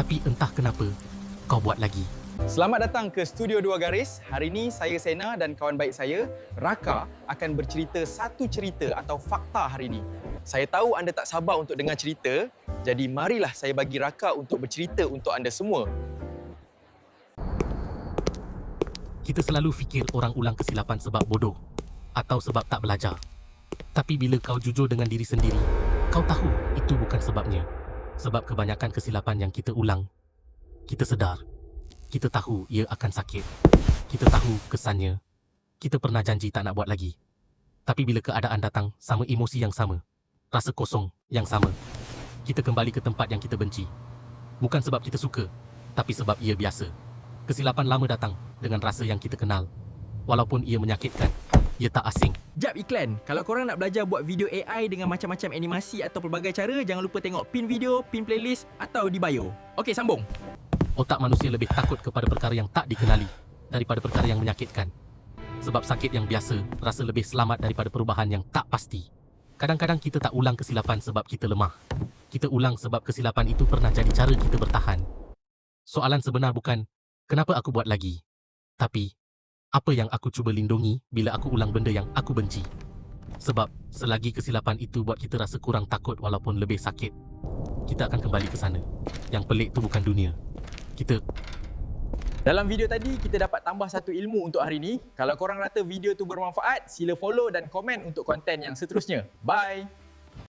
Tapi entah kenapa, kau buat lagi. Selamat datang ke Studio Dua Garis. Hari ini saya Sena dan kawan baik saya, Raka, akan bercerita satu cerita atau fakta hari ini. Saya tahu anda tak sabar untuk dengar cerita, jadi marilah saya bagi Raka untuk bercerita untuk anda semua. Kita selalu fikir orang ulang kesilapan sebab bodoh atau sebab tak belajar. Tapi bila kau jujur dengan diri sendiri, kau tahu itu bukan sebabnya. Sebab kebanyakan kesilapan yang kita ulang, kita sedar. Kita tahu ia akan sakit. Kita tahu kesannya. Kita pernah janji tak nak buat lagi. Tapi bila keadaan datang, sama emosi yang sama. Rasa kosong yang sama. Kita kembali ke tempat yang kita benci. Bukan sebab kita suka, tapi sebab ia biasa. Kesilapan lama datang dengan rasa yang kita kenal. Walaupun ia menyakitkan, ia tak asing. Jap iklan. Kalau korang nak belajar buat video AI dengan macam-macam animasi atau pelbagai cara, jangan lupa tengok pin video, pin playlist atau di bio. Okey, sambung. Otak manusia lebih takut kepada perkara yang tak dikenali daripada perkara yang menyakitkan. Sebab sakit yang biasa rasa lebih selamat daripada perubahan yang tak pasti. Kadang-kadang kita tak ulang kesilapan sebab kita lemah. Kita ulang sebab kesilapan itu pernah jadi cara kita bertahan. Soalan sebenar bukan, kenapa aku buat lagi? Tapi, apa yang aku cuba lindungi bila aku ulang benda yang aku benci? Sebab, selagi kesilapan itu buat kita rasa kurang takut walaupun lebih sakit, kita akan kembali ke sana. Yang pelik tu bukan dunia. Dalam video tadi, kita dapat tambah satu ilmu untuk hari ini. Kalau korang rasa video tu bermanfaat, sila follow dan komen untuk konten yang seterusnya. Bye!